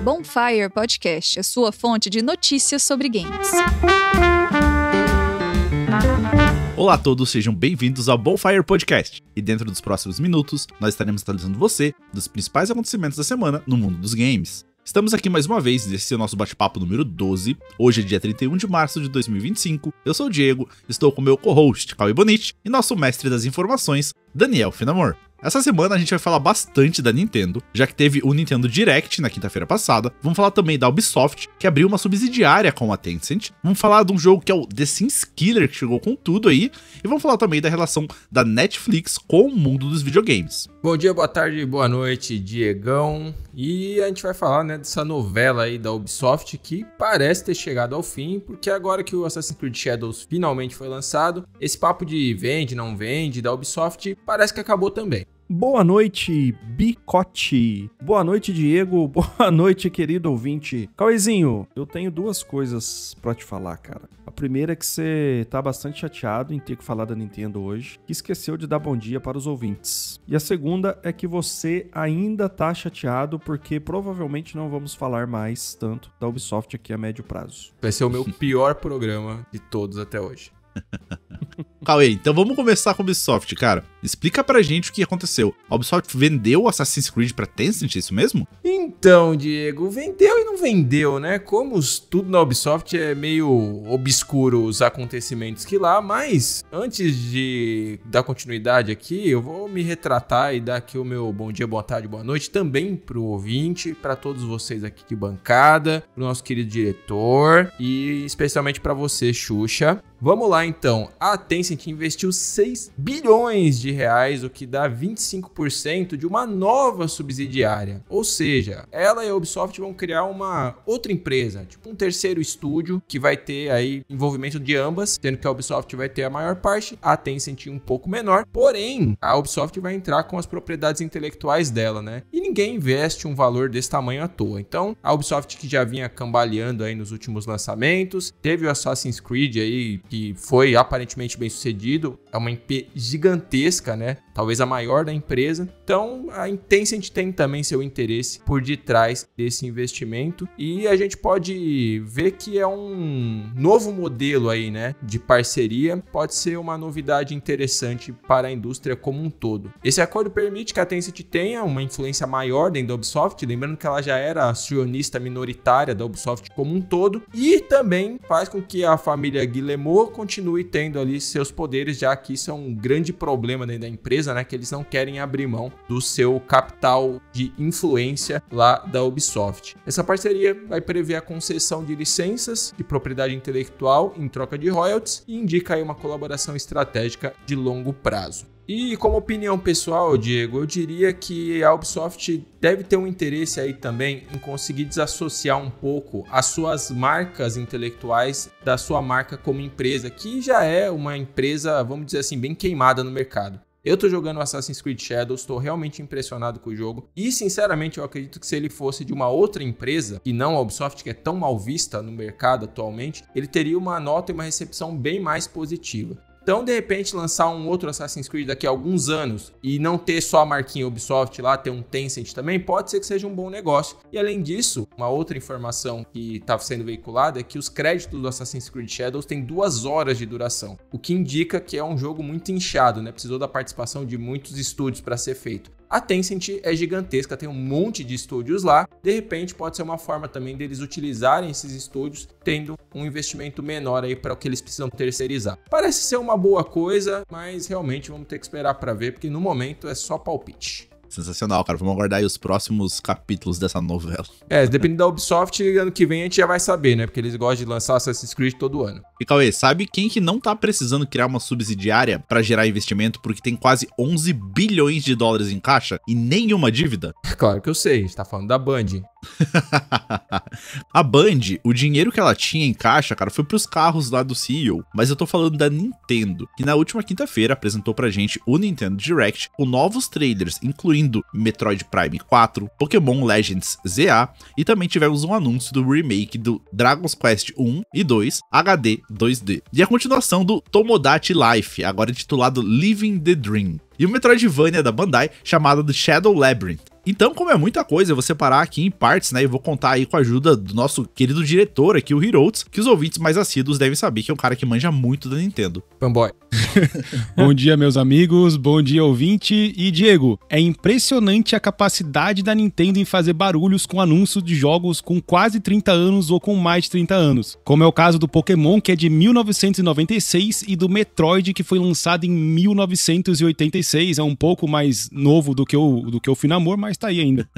Bonfire Podcast, a sua fonte de notícias sobre games. Olá a todos, sejam bem-vindos ao Bonfire Podcast. E dentro dos próximos minutos, nós estaremos atualizando você dos principais acontecimentos da semana no mundo dos games. Estamos aqui mais uma vez, nesse é o nosso bate-papo número 12. Hoje é dia 31 de março de 2025. Eu sou o Diego, estou com meu co-host, Cauê Bonite, e nosso mestre das informações, Daniel Finamor. Essa semana a gente vai falar bastante da Nintendo, já que teve o Nintendo Direct na quinta-feira passada. Vamos falar também da Ubisoft, que abriu uma subsidiária com a Tencent. Vamos falar de um jogo que é o The Sims Killer, que chegou com tudo aí. E vamos falar também da relação da Netflix com o mundo dos videogames. Bom dia, boa tarde, boa noite, Diegão. E a gente vai falar, dessa novela aí da Ubisoft que parece ter chegado ao fim, porque agora que o Assassin's Creed Shadows finalmente foi lançado, esse papo de vende, não vende da Ubisoft parece que acabou também. Boa noite, Bicote. Boa noite, Diego. Boa noite, querido ouvinte. Cauêzinho, eu tenho duas coisas pra te falar, cara. A primeira é que você tá bastante chateado em ter que falar da Nintendo hoje, que esqueceu de dar bom dia para os ouvintes. E a segunda é que você ainda tá chateado porque provavelmente não vamos falar mais tanto da Ubisoft aqui a médio prazo. Vai ser o meu pior programa de todos até hoje. Cauê, então vamos começar com a Ubisoft, cara. Explica pra gente o que aconteceu. A Ubisoft vendeu Assassin's Creed pra Tencent, é isso mesmo? Então, Diego, vendeu e não vendeu, né? Como tudo na Ubisoft é meio obscuro os acontecimentos que lá, mas antes de dar continuidade aqui, eu vou me retratar e dar aqui o meu bom dia, boa tarde, boa noite também pro ouvinte, pra todos vocês aqui de bancada, pro nosso querido diretor e especialmente pra você, Xuxa. Vamos lá então, a Tencent investiu 6 bilhões de reais, o que dá 25% de uma nova subsidiária. Ou seja, ela e a Ubisoft vão criar uma outra empresa, tipo um terceiro estúdio que vai ter aí envolvimento de ambas, sendo que a Ubisoft vai ter a maior parte, a Tencent um pouco menor, porém a Ubisoft vai entrar com as propriedades intelectuais dela, né? E ninguém investe um valor desse tamanho à toa. Então, a Ubisoft que já vinha cambaleando aí nos últimos lançamentos, teve o Assassin's Creed aí, que foi aparentemente bem sucedido, é uma IP gigantesca, né? Talvez a maior da empresa. Então, a Tencent tem também seu interesse por detrás desse investimento e a gente pode ver que é um novo modelo aí, né? De parceria, pode ser uma novidade interessante para a indústria como um todo. Esse acordo permite que a Tencent tenha uma influência maior dentro da Ubisoft, lembrando que ela já era acionista minoritária da Ubisoft como um todo, e também faz com que a família Guillemot continue tendo ali seus poderes, já que isso é um grande problema dentro da empresa, né? Que eles não querem abrir mão do seu capital de influência lá da Ubisoft. Essa parceria vai prever a concessão de licenças de propriedade intelectual em troca de royalties e indica aí uma colaboração estratégica de longo prazo. E como opinião pessoal, Diego, eu diria que a Ubisoft deve ter um interesse aí também em conseguir desassociar um pouco as suas marcas intelectuais da sua marca como empresa, que já é uma empresa, vamos dizer assim, bem queimada no mercado. Eu tô jogando Assassin's Creed Shadows, estou realmente impressionado com o jogo e, sinceramente, eu acredito que se ele fosse de uma outra empresa, e não a Ubisoft, que é tão mal vista no mercado atualmente, ele teria uma nota e uma recepção bem mais positiva. Então, de repente, lançar um outro Assassin's Creed daqui a alguns anos e não ter só a marquinha Ubisoft lá, ter um Tencent também, pode ser que seja um bom negócio. E além disso, uma outra informação que estava sendo veiculada é que os créditos do Assassin's Creed Shadows têm 2 horas de duração, o que indica que é um jogo muito inchado, né? Precisou da participação de muitos estúdios para ser feito. A Tencent é gigantesca, tem um monte de estúdios lá. De repente, pode ser uma forma também deles utilizarem esses estúdios, tendo um investimento menor aí para o que eles precisam terceirizar. Parece ser uma boa coisa, mas realmente vamos ter que esperar para ver, porque no momento é só palpite. Sensacional, cara. Vamos aguardar aí os próximos capítulos dessa novela. Dependendo da Ubisoft, ano que vem a gente já vai saber, né? Porque eles gostam de lançar Assassin's Creed todo ano. E Cauê, sabe quem que não tá precisando criar uma subsidiária pra gerar investimento porque tem quase 11 bilhões de dólares em caixa e nenhuma dívida? Claro que eu sei, a gente tá falando da Band. A Band, o dinheiro que ela tinha em caixa, cara, foi pros carros lá do CEO. Mas eu tô falando da Nintendo, que na última quinta-feira apresentou pra gente o Nintendo Direct com novos trailers, incluindo Metroid Prime 4, Pokémon Legends ZA, e também tivemos um anúncio do remake do Dragon's Quest 1 e 2 HD 2D. E a continuação do Tomodachi Life, agora intitulado Living the Dream. E o Metroidvania da Bandai, chamado de Shadow Labyrinth. Então, como é muita coisa, eu vou separar aqui em partes, né? E vou contar aí com a ajuda do nosso querido diretor aqui, o Hiroutz, que os ouvintes mais assíduos devem saber que é um cara que manja muito da Nintendo. Fanboy. Bom dia, meus amigos, bom dia, ouvinte. E Diego, é impressionante a capacidade da Nintendo em fazer barulhos com anúncios de jogos com quase 30 anos ou com mais de 30 anos. Como é o caso do Pokémon, que é de 1996, e do Metroid, que foi lançado em 1986. É um pouco mais novo do que o Finamor, mas tá aí ainda.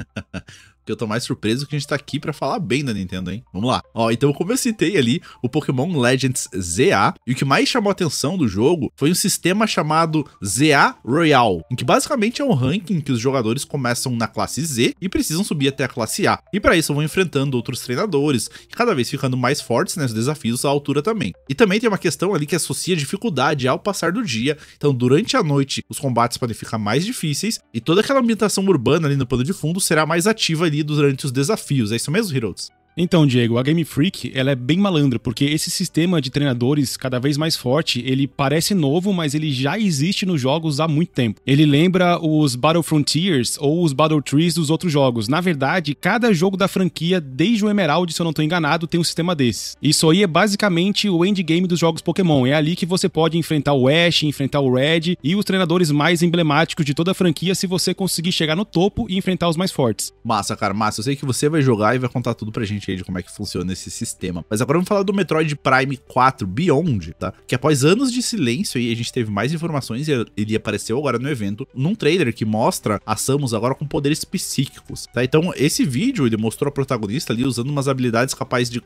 Que eu tô mais surpreso que a gente tá aqui pra falar bem da Nintendo, hein? Vamos lá. Ó, então como eu citei ali, o Pokémon Legends ZA, e o que mais chamou a atenção do jogo foi um sistema chamado ZA Royal, em que basicamente é um ranking em que os jogadores começam na classe Z e precisam subir até a classe A. E pra isso vão enfrentando outros treinadores, e cada vez ficando mais fortes, né, os desafios à altura também. E também tem uma questão ali que associa dificuldade ao passar do dia, então durante a noite os combates podem ficar mais difíceis, e toda aquela ambientação urbana ali no pano de fundo será mais ativa ali durante os desafios. É isso mesmo, Hiroutz? Então, Diego, a Game Freak, ela é bem malandra, porque esse sistema de treinadores cada vez mais forte, ele parece novo, mas ele já existe nos jogos há muito tempo. Ele lembra os Battle Frontiers ou os Battle Trees dos outros jogos. Na verdade, cada jogo da franquia, desde o Emerald, se eu não estou enganado, tem um sistema desses. Isso aí é basicamente o endgame dos jogos Pokémon. É ali que você pode enfrentar o Ash, enfrentar o Red e os treinadores mais emblemáticos de toda a franquia, se você conseguir chegar no topo e enfrentar os mais fortes. Massa, cara, massa. Eu sei que você vai jogar e vai contar tudo pra gente aí de como é que funciona esse sistema. Mas agora vamos falar do Metroid Prime 4 Beyond, tá? Que após anos de silêncio aí, a gente teve mais informações e ele apareceu agora no evento, num trailer que mostra a Samus agora com poderes psíquicos, tá? Então, esse vídeo, ele mostrou a protagonista ali usando umas habilidades capazes de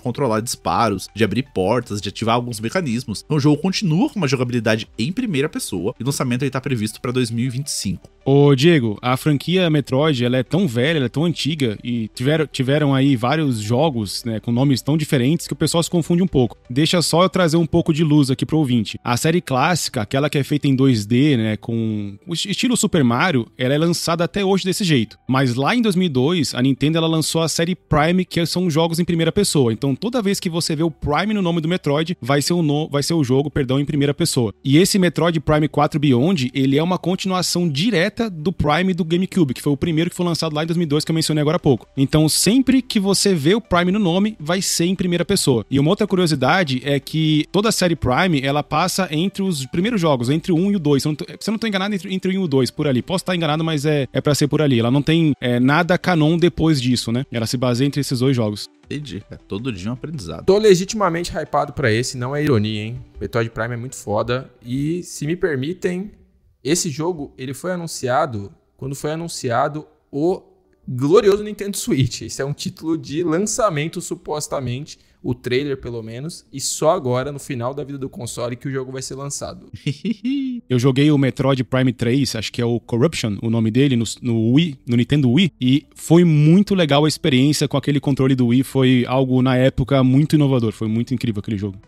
controlar disparos, de abrir portas, de ativar alguns mecanismos. Então, o jogo continua com uma jogabilidade em primeira pessoa e o lançamento aí tá previsto pra 2025. Ô, Diego, a franquia Metroid, ela é tão velha, ela é tão antiga e tiveram aí vários jogos, né, com nomes tão diferentes que o pessoal se confunde um pouco. Deixa só eu trazer um pouco de luz aqui pro ouvinte. A série clássica, aquela que é feita em 2D, né, com o estilo Super Mario, ela é lançada até hoje desse jeito. Mas lá em 2002, a Nintendo ela lançou a série Prime, que são jogos em primeira pessoa. Então toda vez que você vê o Prime no nome do Metroid, vai ser o jogo, em primeira pessoa. E esse Metroid Prime 4 Beyond, ele é uma continuação direta do Prime do GameCube, que foi o primeiro que foi lançado lá em 2002, que eu mencionei agora há pouco. Então sempre que você vê o Prime no nome, vai ser em primeira pessoa. E uma outra curiosidade é que toda a série Prime, ela passa entre os primeiros jogos, entre o 1 e o 2. Se eu não tô enganado, entre o 1 e o 2, por ali. Posso estar enganado, mas é pra ser por ali. Ela não tem nada canon depois disso, né? Ela se baseia entre esses dois jogos. Entendi. É todo dia um aprendizado. Tô legitimamente hypado pra esse, não é ironia, hein? Metroid Prime é muito foda. E, se me permitem, esse jogo, ele foi anunciado quando foi anunciado o glorioso Nintendo Switch. Esse é um título de lançamento, supostamente, o trailer pelo menos, e só agora, no final da vida do console, que o jogo vai ser lançado. Eu joguei o Metroid Prime 3, acho que é o Corruption, o nome dele, no Wii, no Nintendo Wii, e foi muito legal a experiência com aquele controle do Wii, foi algo, na época, muito inovador, foi muito incrível aquele jogo.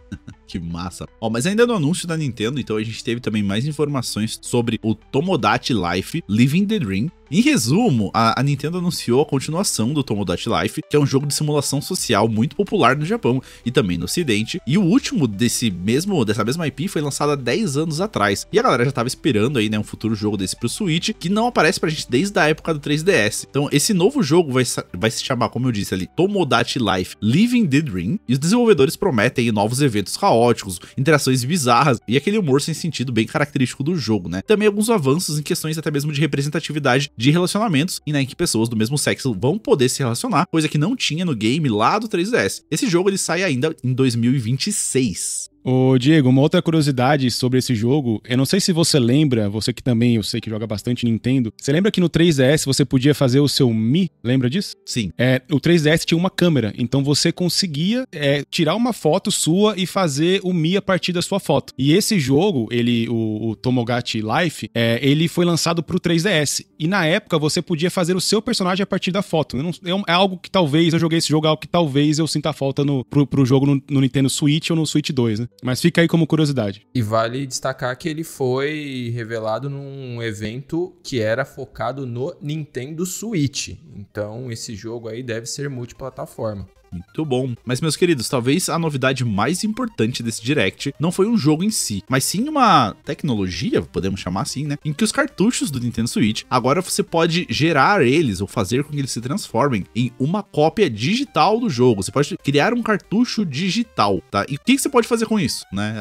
Que massa. Ó, mas ainda no anúncio da Nintendo, então a gente teve também mais informações sobre o Tomodachi Life Living the Dream. Em resumo, a Nintendo anunciou a continuação do Tomodachi Life, que é um jogo de simulação social muito popular no Japão e também no Ocidente. E o último dessa mesma IP foi lançado há 10 anos atrás. E a galera já tava esperando aí, né, um futuro jogo desse pro Switch, que não aparece pra gente desde a época do 3DS. Então, esse novo jogo vai se chamar, como eu disse ali, Tomodachi Life Living the Dream. E os desenvolvedores prometem aí novos eventos caóticos, interações bizarras e aquele humor sem sentido bem característico do jogo, né? Também alguns avanços em questões até mesmo de representatividade de relacionamentos, e né, em que pessoas do mesmo sexo vão poder se relacionar, coisa que não tinha no game lá do 3DS. Esse jogo ele sai ainda em 2026. Ô Diego, uma outra curiosidade sobre esse jogo, eu não sei se você lembra, você que também eu sei que joga bastante Nintendo, você lembra que no 3DS você podia fazer o seu Mi? Lembra disso? Sim. O 3DS tinha uma câmera, então você conseguia tirar uma foto sua e fazer o Mi a partir da sua foto. E esse jogo, o Tomodachi Life, ele foi lançado pro 3DS. E na época você podia fazer o seu personagem a partir da foto. É algo que talvez, eu joguei esse jogo, algo que talvez eu sinta falta pro jogo no Nintendo Switch ou no Switch 2, né? Mas fica aí como curiosidade. E vale destacar que ele foi revelado num evento que era focado no Nintendo Switch. Então, esse jogo aí deve ser multiplataforma. Muito bom. Mas, meus queridos, talvez a novidade mais importante desse Direct não foi um jogo em si, mas sim uma tecnologia, podemos chamar assim, né? Em que os cartuchos do Nintendo Switch, agora você pode gerar eles ou fazer com que eles se transformem em uma cópia digital do jogo. Você pode criar um cartucho digital, tá? E o que você pode fazer com isso, né?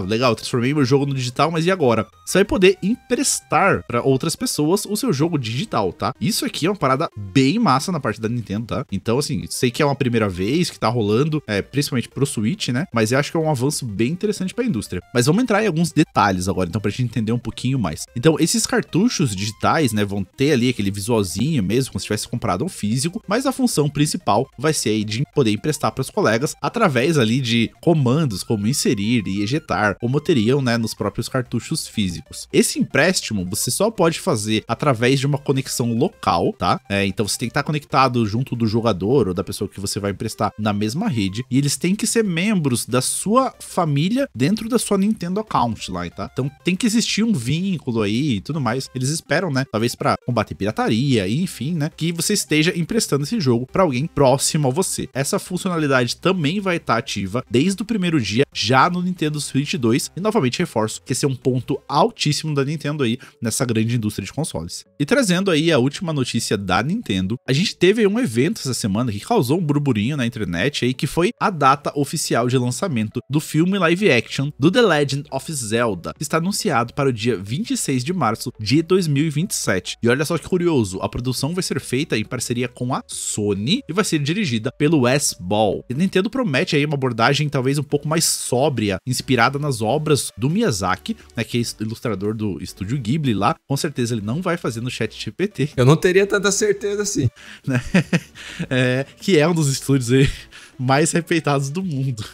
Legal, eu transformei meu jogo no digital, mas e agora? Você vai poder emprestar para outras pessoas o seu jogo digital, tá? Isso aqui é uma parada bem massa na parte da Nintendo, tá? Então, assim, sei que é uma primeira vez que tá rolando, principalmente pro Switch, né? Mas eu acho que é um avanço bem interessante pra indústria. Mas vamos entrar em alguns detalhes agora, então, pra gente entender um pouquinho mais. Então, esses cartuchos digitais, né, vão ter ali aquele visualzinho mesmo, como se tivesse comprado um físico, mas a função principal vai ser aí de poder emprestar pros colegas através ali de comandos como inserir e ejetar, como teriam, né, nos próprios cartuchos físicos. Esse empréstimo você só pode fazer através de uma conexão local, tá? Então você tem que estar conectado junto do jogador ou da pessoa que você vai emprestar na mesma rede, e eles têm que ser membros da sua família dentro da sua Nintendo account lá, tá? Então tem que existir um vínculo aí e tudo mais. Eles esperam, né? Talvez pra combater pirataria e enfim, né? Que você esteja emprestando esse jogo pra alguém próximo a você. Essa funcionalidade também vai estar ativa desde o primeiro dia já no Nintendo Switch 2 e novamente reforço que esse é um ponto altíssimo da Nintendo aí nessa grande indústria de consoles. E trazendo aí a última notícia da Nintendo, a gente teve um evento essa semana que causou um burburinho na internet aí, que foi a data oficial de lançamento do filme live action do The Legend of Zelda, que está anunciado para o dia 26 de março de 2027. E olha só que curioso, a produção vai ser feita em parceria com a Sony e vai ser dirigida pelo Wes Ball. E a Nintendo promete aí uma abordagem talvez um pouco mais sóbria, inspirada nas obras do Miyazaki, né, que é ilustrador do estúdio Ghibli lá. Com certeza ele não vai fazer no ChatGPT. Eu não teria tanta certeza assim. Né? Que é um dos estúdios aí mais respeitados do mundo.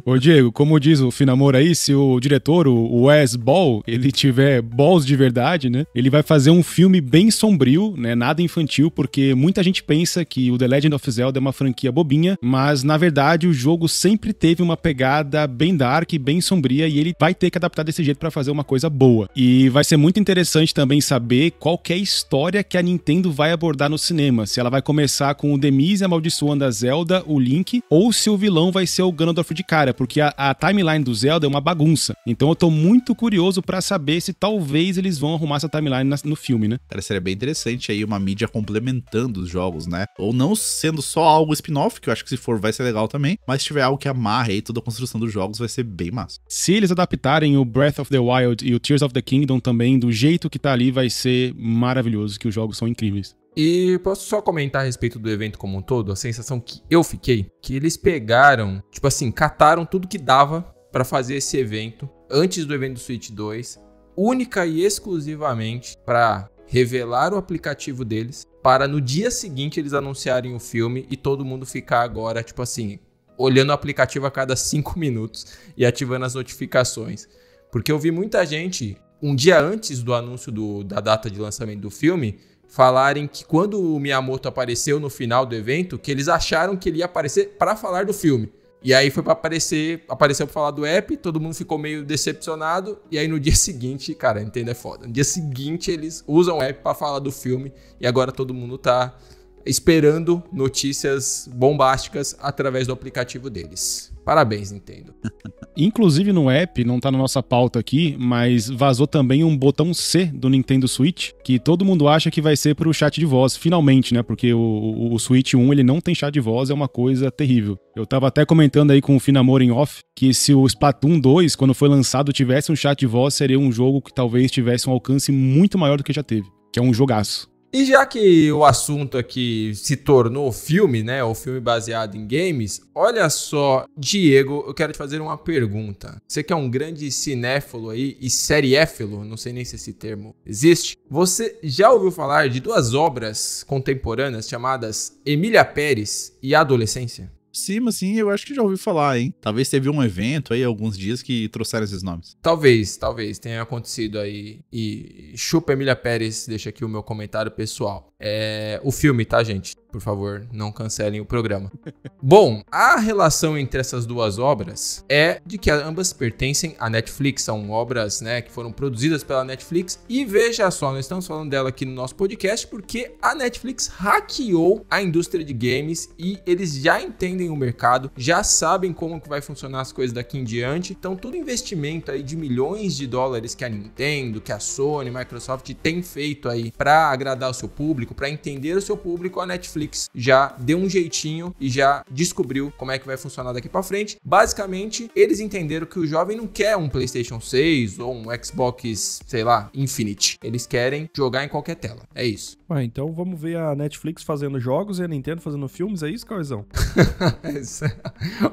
Ô Diego, como diz o Finamor aí, se o diretor, o Wes Ball, ele tiver balls de verdade, né? Ele vai fazer um filme bem sombrio, né? Nada infantil, porque muita gente pensa que o The Legend of Zelda é uma franquia bobinha, mas na verdade o jogo sempre teve uma pegada bem dark, bem sombria, e ele vai ter que adaptar desse jeito pra fazer uma coisa boa. E vai ser muito interessante também saber qual que é a história que a Nintendo vai abordar no cinema. Se ela vai começar com o Demise amaldiçoando a Zelda, o Link, ou se o vilão vai ser o Ganondorf de cara, porque a timeline do Zelda é uma bagunça. Então eu tô muito curioso pra saber se talvez eles vão arrumar essa timeline no filme, né? Cara, seria bem interessante aí uma mídia complementando os jogos, né? Ou não sendo só algo spin-off, que eu acho que se for vai ser legal também, mas se tiver algo que amarre aí toda a construção dos jogos vai ser bem massa. Se eles adaptarem o Breath of the Wild e o Tears of the Kingdom também, do jeito que tá ali, vai ser maravilhoso, que os jogos são incríveis. E posso só comentar a respeito do evento como um todo? A sensação que eu fiquei, que eles pegaram, tipo assim, cataram tudo que dava pra fazer esse evento, antes do evento do Switch 2, única e exclusivamente pra revelar o aplicativo deles, para no dia seguinte eles anunciarem o filme e todo mundo ficar agora, tipo assim, olhando o aplicativo a cada 5 minutos e ativando as notificações. Porque eu vi muita gente, um dia antes do anúncio da data de lançamento do filme, falarem que quando o Miyamoto apareceu no final do evento, que eles acharam que ele ia aparecer para falar do filme. E aí foi para apareceu para falar do app, todo mundo ficou meio decepcionado, e aí no dia seguinte, cara, Nintendo é foda. No dia seguinte eles usam o app para falar do filme, e agora todo mundo tá esperando notícias bombásticas através do aplicativo deles. Parabéns, Nintendo. Inclusive no app, não tá na nossa pauta aqui, mas vazou também um botão C do Nintendo Switch, que todo mundo acha que vai ser pro chat de voz, finalmente, né? Porque o Switch 1, ele não tem chat de voz, é uma coisa terrível. Eu tava até comentando aí com o Finamor em off, que se o Splatoon 2, quando foi lançado, tivesse um chat de voz, seria um jogo que talvez tivesse um alcance muito maior do que já teve, que é um jogaço. E já que o assunto aqui se tornou filme, né, o filme baseado em games, olha só, Diego, eu quero te fazer uma pergunta. Você que é um grande cinéfilo aí e seriéfilo, não sei nem se esse termo existe, você já ouviu falar de duas obras contemporâneas chamadas Emília Pérez e a Adolescência? Sim, mas sim, eu acho que já ouvi falar, hein? Talvez teve um evento aí, alguns dias, que trouxeram esses nomes. Talvez tenha acontecido aí. E chupa Emília Pérez, deixa aqui o meu comentário pessoal. O filme, tá, gente? Por favor, não cancelem o programa. Bom, a relação entre essas duas obras é de que ambas pertencem à Netflix. São obras, né, que foram produzidas pela Netflix. E veja só, nós estamos falando dela aqui no nosso podcast porque a Netflix hackeou a indústria de games e eles já entendem o mercado, já sabem como que vai funcionar as coisas daqui em diante. Então, todo investimento aí de milhões de dólares que a Nintendo, que a Sony, Microsoft tem feito aí para agradar o seu público, para entender o seu público, a Netflix já deu um jeitinho e já descobriu como é que vai funcionar daqui para frente. Basicamente, eles entenderam que o jovem não quer um PlayStation 6 ou um Xbox, sei lá, Infinite. Eles querem jogar em qualquer tela. É isso. Então vamos ver a Netflix fazendo jogos e a Nintendo fazendo filmes, é isso, Cauizão?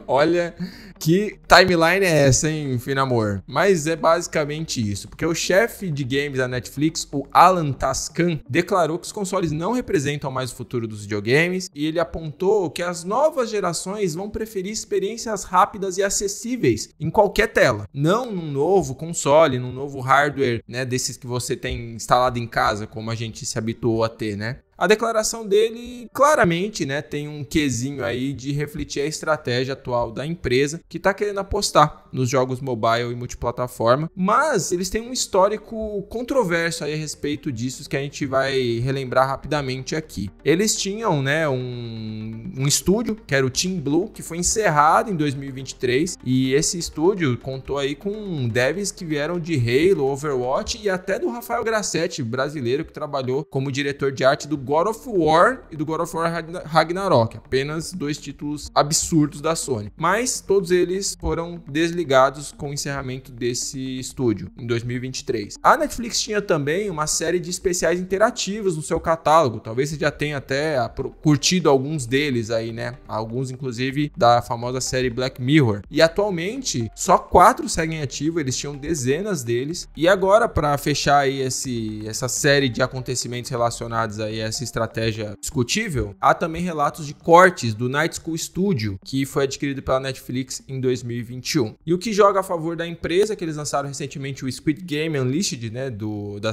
Olha que timeline é essa, hein, Finamor? Mas é basicamente isso, porque o chefe de games da Netflix, o Alan Tascan, declarou que os consoles não representam mais o futuro dos videogames e ele apontou que as novas gerações vão preferir experiências rápidas e acessíveis em qualquer tela, não num novo console, num novo hardware, né, desses que você tem instalado em casa, como a gente se habituou a ter, né? A declaração dele, claramente, né, tem um quesinho aí de refletir a estratégia atual da empresa que está querendo apostar nos jogos mobile e multiplataforma, mas eles têm um histórico controverso aí a respeito disso que a gente vai relembrar rapidamente aqui. Eles tinham, né, um estúdio, que era o Team Blue, que foi encerrado em 2023, e esse estúdio contou aí com devs que vieram de Halo, Overwatch e até do Rafael Grassetti, brasileiro, que trabalhou como diretor de arte do God of War e do God of War Ragnarok, apenas 2 títulos absurdos da Sony. Mas todos eles foram desligados com o encerramento desse estúdio em 2023. A Netflix tinha também uma série de especiais interativos no seu catálogo, talvez você já tenha até curtido alguns deles aí, né? Alguns inclusive da famosa série Black Mirror. E atualmente só 4 seguem ativo, eles tinham dezenas deles. E agora, para fechar aí essa série de acontecimentos relacionados aí a essa estratégia discutível, há também relatos de cortes do Night School Studio, que foi adquirido pela Netflix em 2021. E o que joga a favor da empresa, que eles lançaram recentemente o Squid Game Unleashed, né, da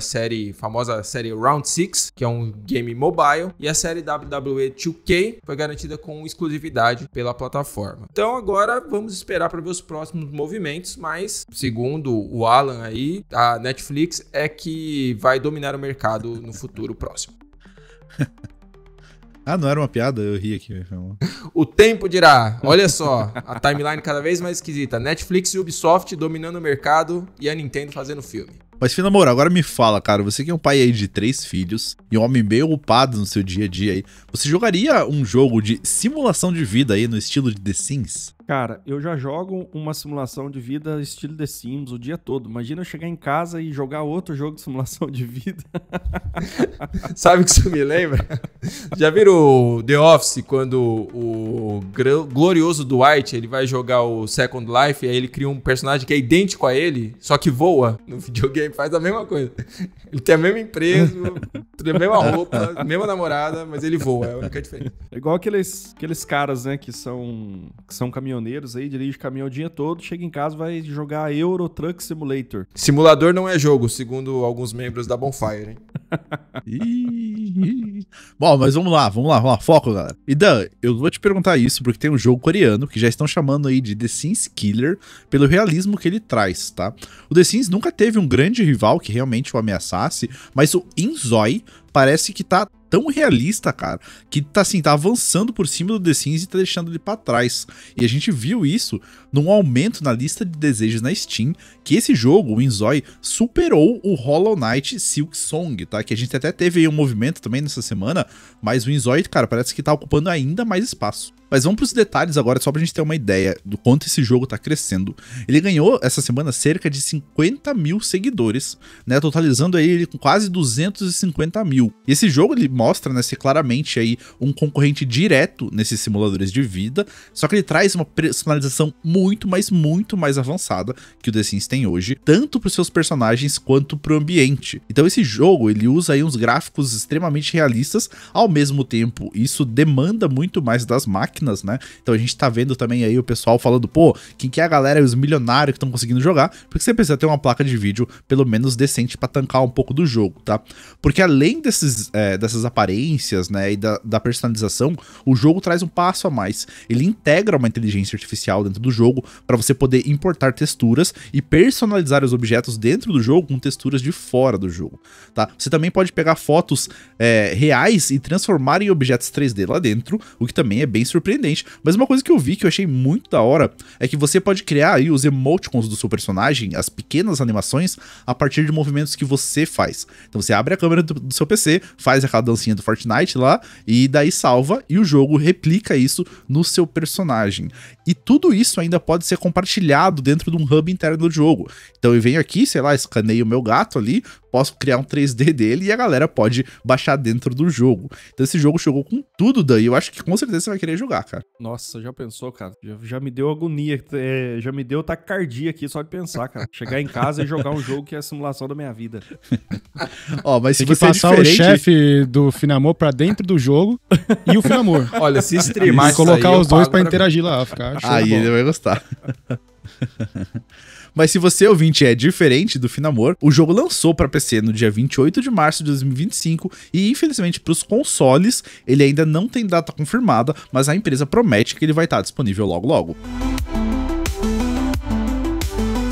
famosa série Round 6, que é um game mobile, e a série WWE 2K foi garantida com exclusividade pela plataforma. Então agora vamos esperar para ver os próximos movimentos, mas segundo o Alan aí, a Netflix é que vai dominar o mercado no futuro próximo. Ah, não era uma piada? Eu ri aqui. O tempo dirá. Olha só, a timeline cada vez mais esquisita. Netflix e Ubisoft dominando o mercado e a Nintendo fazendo filme. Mas, Finamor, agora me fala, cara, você que é um pai aí de 3 filhos e um homem bem ocupado no seu dia a dia aí, você jogaria um jogo de simulação de vida aí no estilo de The Sims? Cara, eu já jogo uma simulação de vida estilo The Sims o dia todo. Imagina eu chegar em casa e jogar outro jogo de simulação de vida. Sabe o que isso me lembra? Já viram o The Office, quando o glorioso Dwight, ele vai jogar o Second Life e aí ele cria um personagem que é idêntico a ele, só que voa no videogame, faz a mesma coisa. Ele tem a mesma empresa, a mesma roupa, a mesma namorada, mas ele voa, é a única diferença. É igual aqueles caras, né, que são caminhoneiros aí, dirige caminhão o dia todo, chega em casa vai jogar Euro Truck Simulator. Simulador não é jogo, segundo alguns membros da Bonfire, hein? Bom, mas vamos lá, foco, galera. E Dan, eu vou te perguntar isso porque tem um jogo coreano que já estão chamando aí de The Sims Killer pelo realismo que ele traz, tá? O The Sims nunca teve um grande rival que realmente o ameaçasse, mas o Inzoi parece que tá tão realista, cara, que tá assim, tá avançando por cima do The Sims e tá deixando ele pra trás. E a gente viu isso num aumento na lista de desejos na Steam, que esse jogo, o Inzoi, superou o Hollow Knight Silksong, tá? Que a gente até teve aí um movimento também nessa semana, mas o Inzoi, cara, parece que tá ocupando ainda mais espaço. Mas vamos pros detalhes agora, só pra gente ter uma ideia do quanto esse jogo tá crescendo. Ele ganhou, essa semana, cerca de 50 mil seguidores, né, totalizando aí ele com quase 250 mil. E esse jogo, ele mostra, né, ser claramente aí um concorrente direto nesses simuladores de vida, só que ele traz uma personalização muito mais avançada que o The Sims tem hoje, tanto pros seus personagens quanto pro ambiente. Então esse jogo, ele usa aí uns gráficos extremamente realistas, ao mesmo tempo isso demanda muito mais das máquinas, máquinas, né? Então a gente tá vendo também aí o pessoal falando, pô, quem que é a galera e os milionários que estão conseguindo jogar, porque você precisa ter uma placa de vídeo pelo menos decente pra tancar um pouco do jogo, tá? Porque além dessas aparências, né, e da personalização, o jogo traz um passo a mais. Ele integra uma inteligência artificial dentro do jogo para você poder importar texturas e personalizar os objetos dentro do jogo com texturas de fora do jogo, tá? Você também pode pegar fotos reais e transformar em objetos 3D lá dentro, o que também é bem surpreendente. Mas uma coisa que eu vi que eu achei muito da hora é que você pode criar aí os emoticons do seu personagem, as pequenas animações, a partir de movimentos que você faz. Então você abre a câmera do seu PC, faz aquela dancinha do Fortnite lá, e daí salva, e o jogo replica isso no seu personagem. E tudo isso ainda pode ser compartilhado dentro de um hub interno do jogo. Então eu venho aqui, sei lá, escaneio o meu gato ali, posso criar um 3D dele e a galera pode baixar dentro do jogo. Então esse jogo chegou com tudo daí, eu acho que com certeza você vai querer jogar, cara. Nossa, já pensou, cara? Já me deu agonia, já me deu taquicardia aqui só de pensar, cara. Chegar em casa e jogar um jogo que é a simulação da minha vida. Ó, mas se tem que você passar o chefe do Finamor pra dentro do jogo e o Finamor. Olha, se streamar e colocar os dois pra interagir lá, ficar show. Aí ele vai gostar. Mas se você, ouvinte, é diferente do Finamor, o jogo lançou para PC no dia 28 de março de 2025 e, infelizmente, para os consoles, ele ainda não tem data confirmada, mas a empresa promete que ele vai estar disponível logo logo.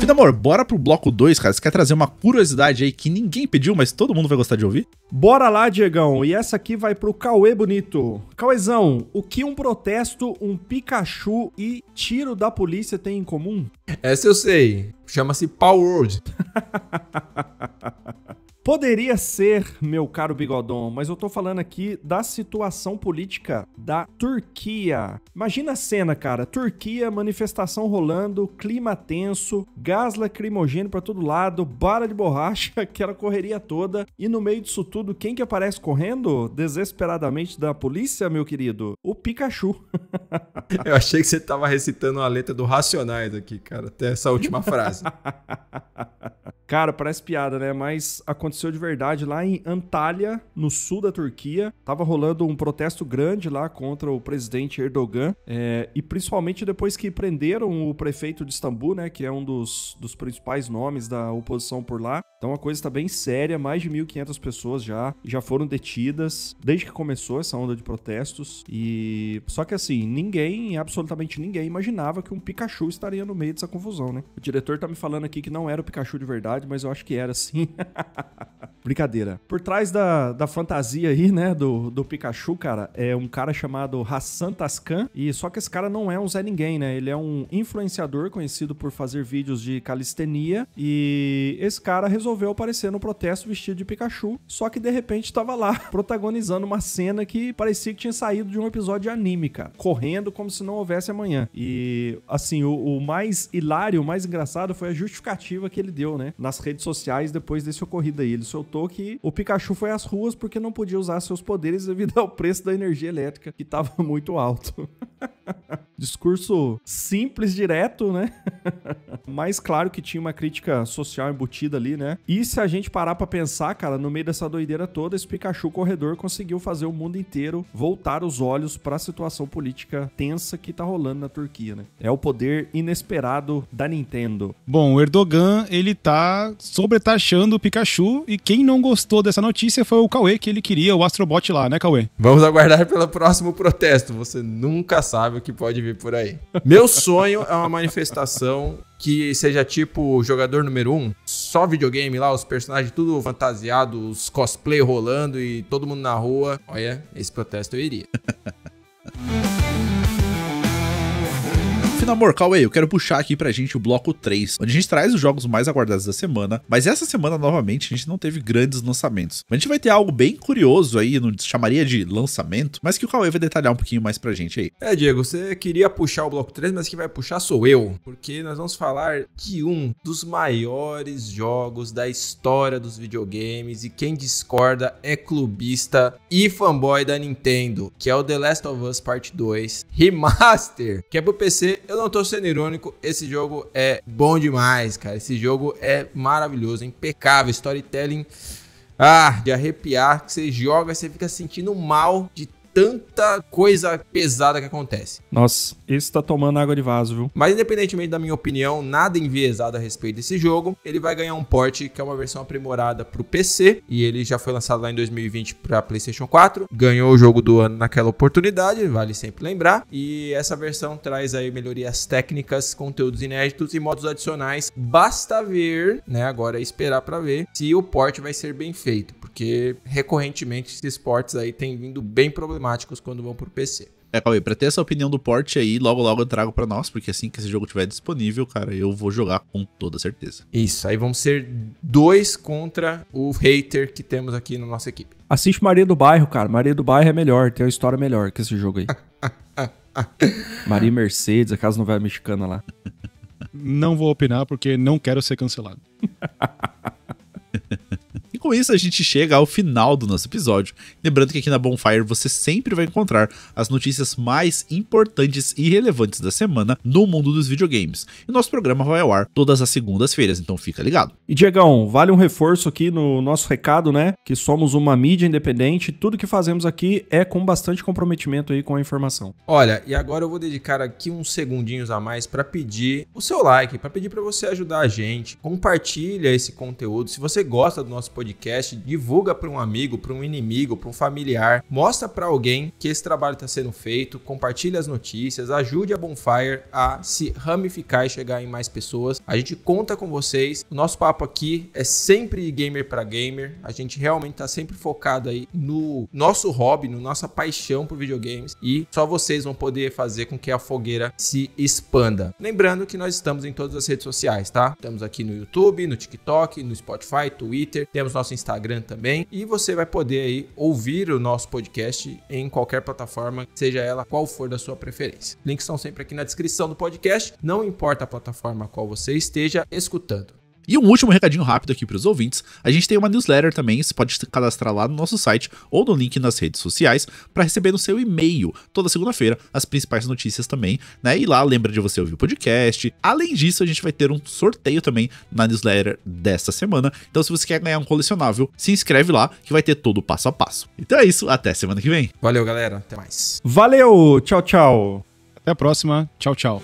Finamor, bora pro bloco 2, cara. Você quer trazer uma curiosidade aí que ninguém pediu, mas todo mundo vai gostar de ouvir? Bora lá, Diegão. E essa aqui vai pro Cauê Bonito. Cauêzão, o que um protesto, um Pikachu e tiro da polícia tem em comum? Essa eu sei. Chama-se Power Word. Poderia ser, meu caro Bigodon, mas eu tô falando aqui da situação política da Turquia. Imagina a cena, cara. Turquia, manifestação rolando, clima tenso, gás lacrimogêneo pra todo lado, bala de borracha, aquela correria toda. E no meio disso tudo, quem que aparece correndo desesperadamente da polícia, meu querido? O Pikachu. Eu achei que você tava recitando a letra do Racionais aqui, cara, até essa última frase. Cara, parece piada, né? Mas aconteceu de verdade lá em Antalya, no sul da Turquia. Tava rolando um protesto grande lá contra o presidente Erdogan. E principalmente depois que prenderam o prefeito de Istambul, né? Que é um dos principais nomes da oposição por lá. Então a coisa tá bem séria. Mais de 1.500 pessoas já foram detidas desde que começou essa onda de protestos. E só que assim, absolutamente ninguém imaginava que um Pikachu estaria no meio dessa confusão, né? O diretor tá me falando aqui que não era o Pikachu de verdade, mas eu acho que era sim. Brincadeira. Por trás da fantasia aí, né, do Pikachu, cara, é um cara chamado Hassan Taskan, e só que esse cara não é um Zé Ninguém, né? Ele é um influenciador conhecido por fazer vídeos de calistenia, e esse cara resolveu aparecer no protesto vestido de Pikachu, só que de repente tava lá, protagonizando uma cena que parecia que tinha saído de um episódio de anime, cara, correndo como se não houvesse amanhã. E, assim, o mais hilário, o mais engraçado foi a justificativa que ele deu, né, nas redes sociais depois desse ocorrido aí. Ele soltou que o Pikachu foi às ruas porque não podia usar seus poderes devido ao preço da energia elétrica, que tava muito alto. Discurso simples, direto, né? Mas claro que tinha uma crítica social embutida ali, né? E se a gente parar pra pensar, cara, no meio dessa doideira toda, esse Pikachu corredor conseguiu fazer o mundo inteiro voltar os olhos pra situação política tensa que tá rolando na Turquia, né? É o poder inesperado da Nintendo. Bom, o Erdogan, ele tá sobretaxando o Pikachu, e quem não gostou dessa notícia foi o Cauê, que ele queria o Astrobot lá, né, Cauê? Vamos aguardar pelo próximo protesto. Você nunca sabe o que pode vir por aí. Meu sonho é uma manifestação que seja tipo jogador número 1, só videogame lá, os personagens tudo fantasiados, os cosplay rolando e todo mundo na rua. Olha, esse protesto eu iria. Finamor, Cauê, eu quero puxar aqui pra gente o bloco 3, onde a gente traz os jogos mais aguardados da semana, mas essa semana, novamente, a gente não teve grandes lançamentos. A gente vai ter algo bem curioso aí, não chamaria de lançamento, mas que o Cauê vai detalhar um pouquinho mais pra gente aí. Diego, você queria puxar o bloco 3, mas quem vai puxar sou eu, porque nós vamos falar de um dos maiores jogos da história dos videogames, e quem discorda é clubista e fanboy da Nintendo, que é o The Last of Us Part 2 Remaster, que é pro PC. Eu não tô sendo irônico, esse jogo é bom demais, cara. Esse jogo é maravilhoso, impecável, storytelling, de arrepiar, que você joga e você fica sentindo mal de tanta coisa pesada que acontece. Nossa, esse tá tomando água de vaso, viu? Mas independentemente da minha opinião, nada enviesado a respeito desse jogo, ele vai ganhar um port que é uma versão aprimorada pro PC, e ele já foi lançado lá em 2020 pra PlayStation 4, ganhou o jogo do ano naquela oportunidade, vale sempre lembrar, e essa versão traz aí melhorias técnicas, conteúdos inéditos e modos adicionais. Basta ver, né, agora é esperar pra ver se o port vai ser bem feito, porque recorrentemente esses ports aí têm vindo bem problemáticos quando vão pro PC. Cauê, pra ter essa opinião do port aí, logo eu trago pra nós, porque assim que esse jogo estiver disponível, cara, eu vou jogar com toda certeza. Isso, aí vamos ser 2 contra o hater que temos aqui na nossa equipe. Assiste Maria do Bairro, cara. Maria do Bairro é melhor, tem uma história melhor que esse jogo aí. Maria Mercedes, a casa novela mexicana lá. Não vou opinar porque não quero ser cancelado. E com isso a gente chega ao final do nosso episódio. Lembrando que aqui na Bonfire você sempre vai encontrar as notícias mais importantes e relevantes da semana no mundo dos videogames. E nosso programa vai ao ar todas as segundas-feiras, então fica ligado. E Diegão, vale um reforço aqui no nosso recado, né? Que somos uma mídia independente, tudo que fazemos aqui é com bastante comprometimento aí com a informação. Olha, e agora eu vou dedicar aqui uns segundinhos a mais para pedir o seu like, para pedir para você ajudar a gente. Compartilha esse conteúdo. Se você gosta do nosso podcast, divulga para um amigo, para um inimigo, para um familiar. Mostra para alguém que esse trabalho está sendo feito. Compartilha as notícias. Ajude a Bonfire a se ramificar e chegar em mais pessoas. A gente conta com vocês. O nosso papo aqui é sempre gamer para gamer. A gente realmente está sempre focado aí no nosso hobby, na nossa paixão por videogames. E só vocês vão poder fazer com que a fogueira se expanda. Lembrando que nós estamos em todas as redes sociais, tá? Estamos aqui no YouTube, no TikTok, no Spotify, Twitter. Temos nosso Instagram também. E você vai poder aí ouvir o nosso podcast em qualquer plataforma, seja ela qual for da sua preferência. Links estão sempre aqui na descrição do podcast. Não importa a plataforma a qual você esteja escutando. E um último recadinho rápido aqui para os ouvintes, a gente tem uma newsletter também, você pode se cadastrar lá no nosso site ou no link nas redes sociais para receber no seu e-mail, toda segunda-feira, as principais notícias também, né? E lá lembra de você ouvir o podcast. Além disso, a gente vai ter um sorteio também na newsletter desta semana, então se você quer ganhar um colecionável, se inscreve lá que vai ter todo o passo a passo. Então é isso, até semana que vem. Valeu, galera, até mais. Valeu, tchau, tchau. Até a próxima, tchau, tchau.